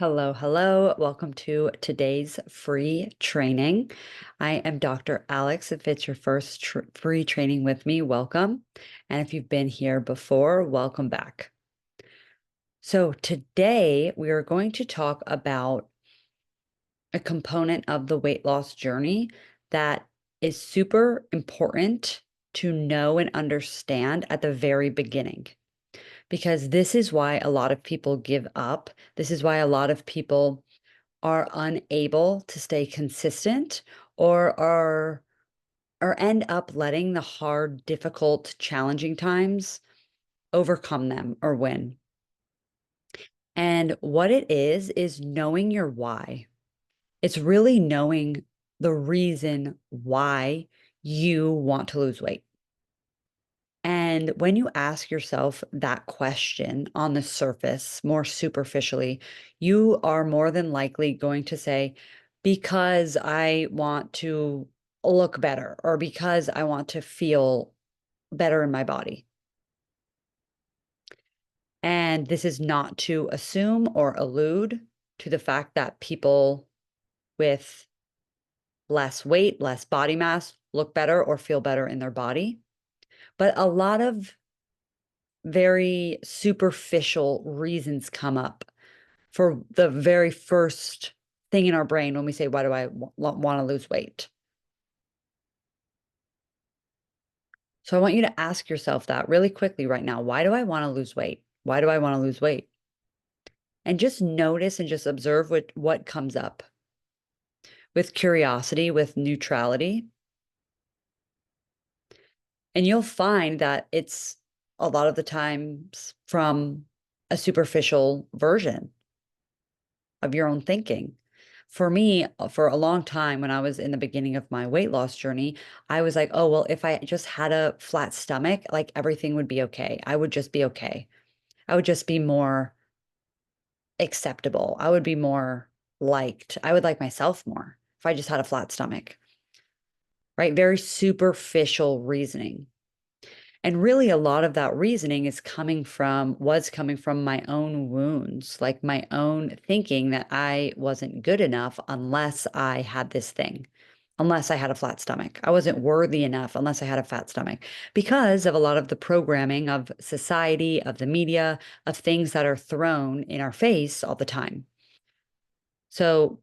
Hello, hello. Welcome to today's free training. I am Dr. Alex. If it's your first free training with me, welcome. And if you've been here before, welcome back. So today we are going to talk about a component of the weight loss journey that is super important to know and understand at the very beginning. Because this is why a lot of people give up. This is why a lot of people are unable to stay consistent or end up letting the hard, difficult, challenging times overcome them or win. And what it is knowing your why. It's really knowing the reason why you want to lose weight. And when you ask yourself that question on the surface, more superficially, you are more than likely going to say, because I want to look better, or because I want to feel better in my body. And this is not to assume or allude to the fact that people with less weight, less body mass look better or feel better in their body. But a lot of very superficial reasons come up for the very first thing in our brain when we say, why do I want to lose weight? So I want you to ask yourself that really quickly right now. Why do I want to lose weight? Why do I want to lose weight? And just notice and just observe what comes up with curiosity, with neutrality. And you'll find that it's a lot of the times from a superficial version of your own thinking. For me, for a long time, when I was in the beginning of my weight loss journey, I was like, oh, well, if I just had a flat stomach, like everything would be okay. I would just be okay. I would just be more acceptable. I would be more liked. I would like myself more if I just had a flat stomach, right? Very superficial reasoning. And really, a lot of that reasoning was coming from my own wounds, like my own thinking that I wasn't good enough unless I had this thing, unless I had a flat stomach. I wasn't worthy enough unless I had a fat stomach because of a lot of the programming of society, of the media, of things that are thrown in our face all the time. So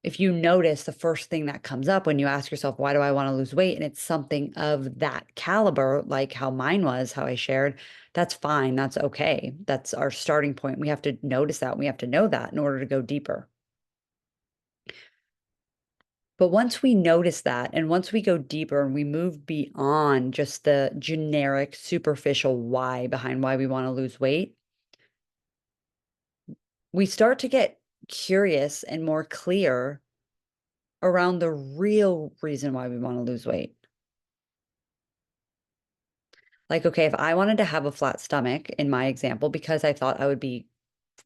if you notice the first thing that comes up when you ask yourself, why do I want to lose weight? And it's something of that caliber, like how mine was, how I shared, that's fine. That's okay. That's our starting point. We have to notice that. We have to know that in order to go deeper. But once we notice that, and once we go deeper and we move beyond just the generic, superficial why behind why we want to lose weight, we start to get curious and more clear around the real reason why we want to lose weight. Like, okay, if I wanted to have a flat stomach in my example, because I thought I would be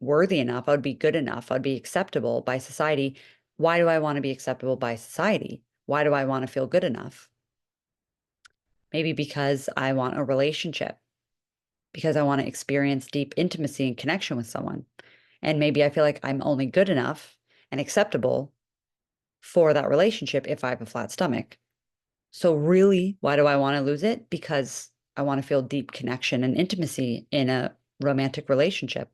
worthy enough, I would be good enough, I'd be acceptable by society. Why do I want to be acceptable by society? Why do I want to feel good enough? Maybe because I want a relationship, because I want to experience deep intimacy and connection with someone. And maybe I feel like I'm only good enough and acceptable for that relationship if I have a flat stomach. So really, why do I want to lose it? Because I want to feel deep connection and intimacy in a romantic relationship.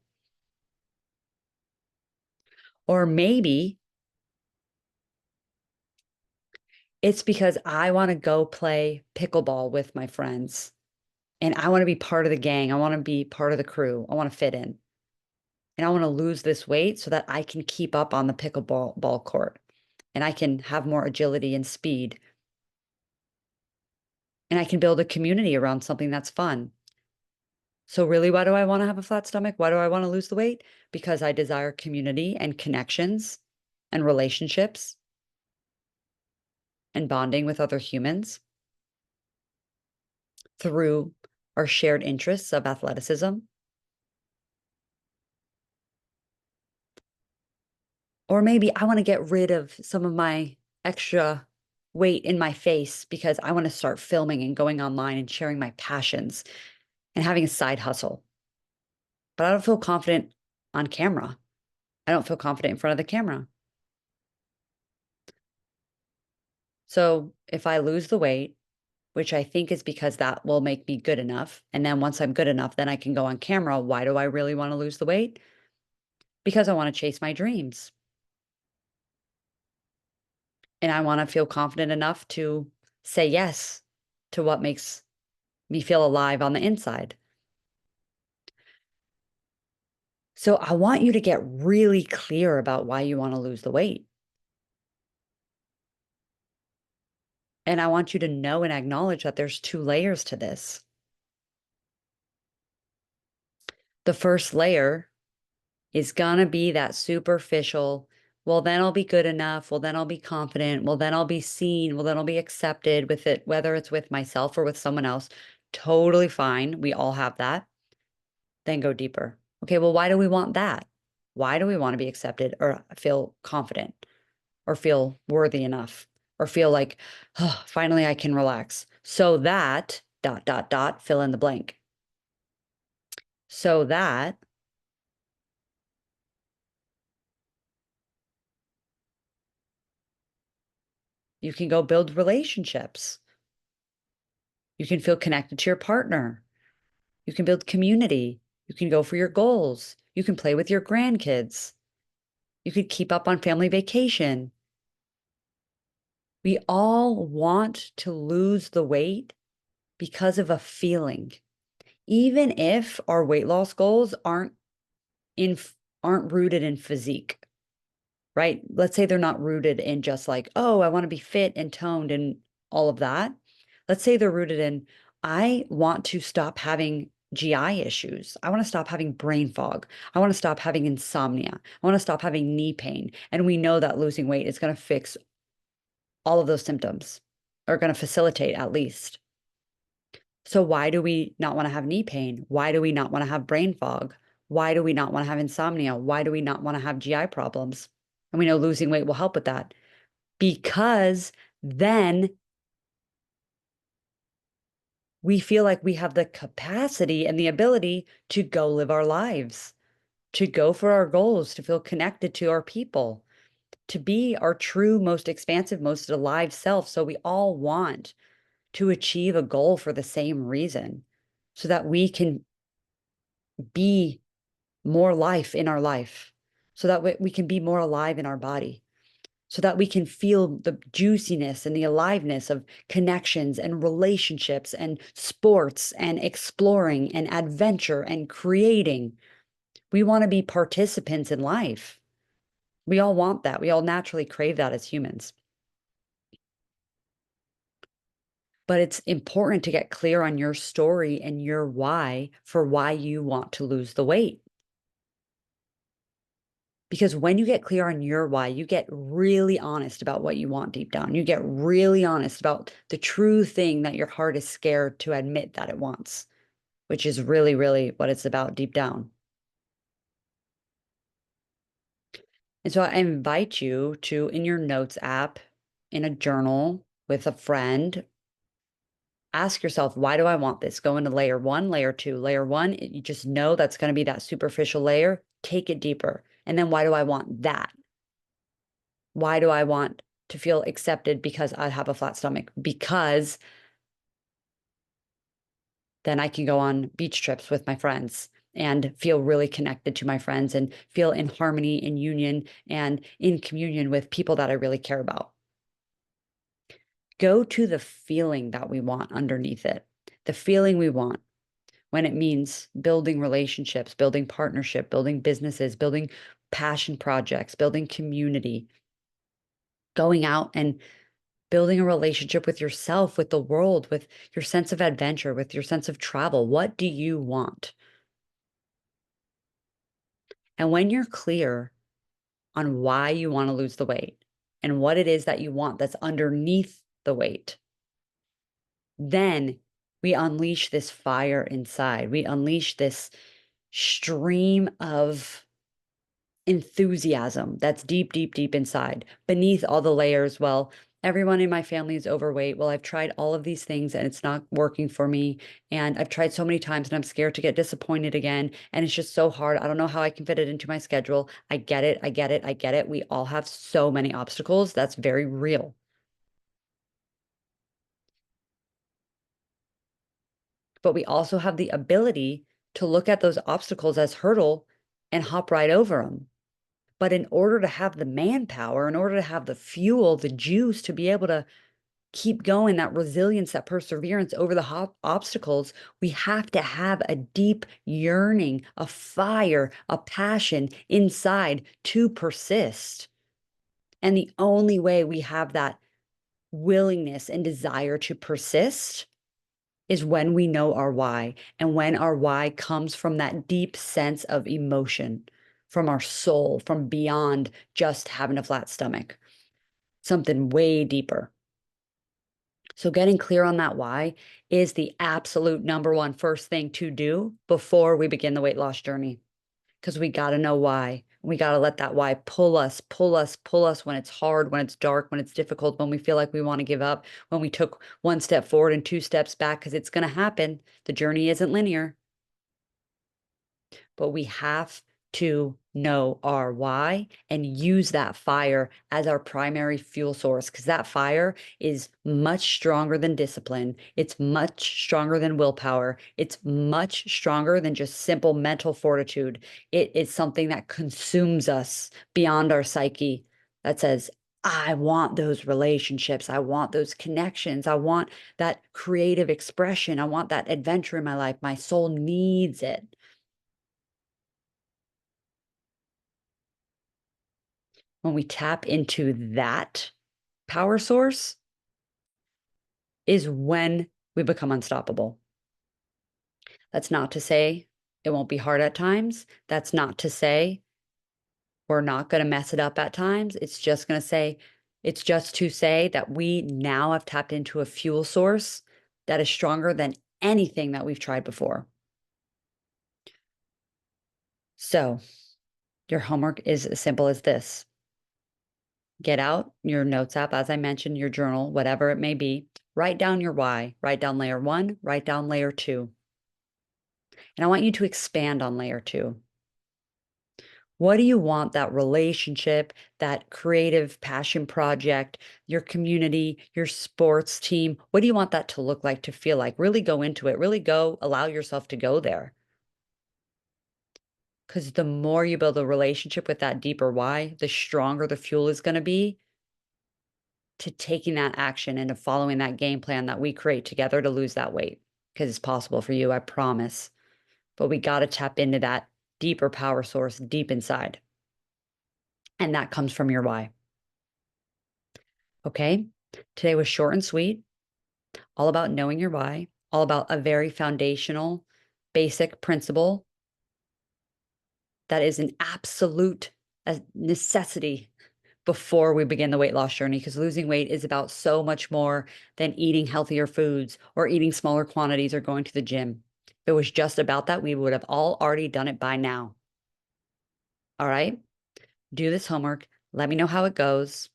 Or maybe it's because I want to go play pickleball with my friends and I want to be part of the gang. I want to be part of the crew. I want to fit in. And I want to lose this weight so that I can keep up on the pickleball court and I can have more agility and speed. And I can build a community around something that's fun. So really, why do I want to have a flat stomach? Why do I want to lose the weight? Because I desire community and connections and relationships and bonding with other humans through our shared interests of athleticism. Or maybe I want to get rid of some of my extra weight in my face because I want to start filming and going online and sharing my passions and having a side hustle. But I don't feel confident on camera. I don't feel confident in front of the camera. So if I lose the weight, which I think is because that will make me good enough, and then once I'm good enough, then I can go on camera. Why do I really want to lose the weight? Because I want to chase my dreams. And I want to feel confident enough to say yes to what makes me feel alive on the inside. So I want you to get really clear about why you want to lose the weight. And I want you to know and acknowledge that there's two layers to this. The first layer is gonna be that superficial, well, then I'll be good enough. Well, then I'll be confident. Well, then I'll be seen. Well, then I'll be accepted with it, whether it's with myself or with someone else. Totally fine. We all have that. Then go deeper. Okay, well, why do we want that? Why do we want to be accepted or feel confident or feel worthy enough or feel like, oh, finally I can relax so that dot, dot, dot, fill in the blank. So that you can go build relationships. You can feel connected to your partner. You can build community. You can go for your goals. You can play with your grandkids. You could keep up on family vacation. We all want to lose the weight because of a feeling. Even if our weight loss goals in aren't rooted in physique, right? Let's say they're not rooted in just like, oh, I want to be fit and toned and all of that. Let's say they're rooted in, I want to stop having GI issues. I want to stop having brain fog. I want to stop having insomnia. I want to stop having knee pain. And we know that losing weight is going to fix all of those symptoms or going to facilitate at least. So why do we not want to have knee pain? Why do we not want to have brain fog? Why do we not want to have insomnia? Why do we not want to have GI problems? And we know losing weight will help with that because then we feel like we have the capacity and the ability to go live our lives, to go for our goals, to feel connected to our people, to be our true, most expansive, most alive self. So we all want to achieve a goal for the same reason so that we can be more life in our life, so that we can be more alive in our body, so that we can feel the juiciness and the aliveness of connections and relationships and sports and exploring and adventure and creating. We want to be participants in life. We all want that. We all naturally crave that as humans. But it's important to get clear on your story and your why for why you want to lose the weight. Because when you get clear on your why, you get really honest about what you want deep down. You get really honest about the true thing that your heart is scared to admit that it wants, which is really, really what it's about deep down. And so I invite you to, in your notes app, in a journal with a friend, ask yourself, why do I want this? Go into layer one, layer two. Layer one, you just know that's going to be that superficial layer. Take it deeper. And then why do I want that? Why do I want to feel accepted because I have a flat stomach? Because then I can go on beach trips with my friends and feel really connected to my friends and feel in harmony, in union, and in communion with people that I really care about. Go to the feeling that we want underneath it, the feeling we want when it means building relationships, building partnership, building businesses, building passion projects, building community, going out and building a relationship with yourself, with the world, with your sense of adventure, with your sense of travel. What do you want? And when you're clear on why you want to lose the weight and what it is that you want that's underneath the weight, then we unleash this fire inside. We unleash this stream of enthusiasm that's deep, deep, deep inside, beneath all the layers. Well, Everyone in my family is overweight. Well, I've tried all of these things and it's not working for me. And I've tried so many times and I'm scared to get disappointed again. And it's just so hard. I don't know how I can fit it into my schedule. I get it. I get it. I get it. We all have so many obstacles. That's very real. But we also have the ability to look at those obstacles as hurdle and hop right over them. But in order to have the manpower, in order to have the fuel, the juice to be able to keep going, that resilience, that perseverance over the obstacles, we have to have a deep yearning, a fire, a passion inside to persist. And the only way we have that willingness and desire to persist is when we know our why, and when our why comes from that deep sense of emotion, from our soul, from beyond just having a flat stomach, something way deeper. So getting clear on that why is the absolute number one first thing to do before we begin the weight loss journey. Because we got to know why. We got to let that why pull us, pull us, pull us when it's hard, when it's dark, when it's difficult, when we feel like we want to give up, when we took one step forward and two steps back, because it's going to happen. The journey isn't linear, but we have to know our why and use that fire as our primary fuel source, because that fire is much stronger than discipline. It's much stronger than willpower. It's much stronger than just simple mental fortitude. It is something that consumes us beyond our psyche, that says, I want those relationships. I want those connections. I want that creative expression. I want that adventure in my life. My soul needs it. When we tap into that power source is when we become unstoppable. That's not to say it won't be hard at times. That's not to say we're not going to mess it up at times. It's just to say that we now have tapped into a fuel source that is stronger than anything that we've tried before. So your homework is as simple as this. Get out your notes app, as I mentioned, your journal, whatever it may be. Write down your why. Write down layer one, write down layer two. And I want you to expand on layer two. What do you want that relationship, that creative passion project, your community, your sports team? What do you want that to look like, to feel like? Really go into it. Really go, allow yourself to go there. Because the more you build a relationship with that deeper why, the stronger the fuel is going to be to taking that action and to following that game plan that we create together to lose that weight. Because it's possible for you, I promise. But we got to tap into that deeper power source deep inside. And that comes from your why. Okay. Today was short and sweet, all about knowing your why, all about a very foundational, basic principle that is an absolute necessity before we begin the weight loss journey, because losing weight is about so much more than eating healthier foods or eating smaller quantities or going to the gym. If it was just about that, we would have all already done it by now. All right. Do this homework. Let me know how it goes.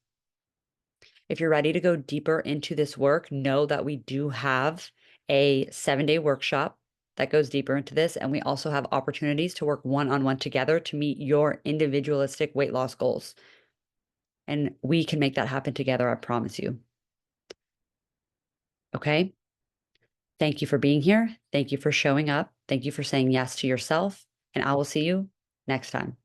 If you're ready to go deeper into this work, know that we do have a 7-day workshop that goes deeper into this. And we also have opportunities to work one-on-one together to meet your individualistic weight loss goals. And we can make that happen together, I promise you. Okay? Thank you for being here. Thank you for showing up. Thank you for saying yes to yourself. And I will see you next time.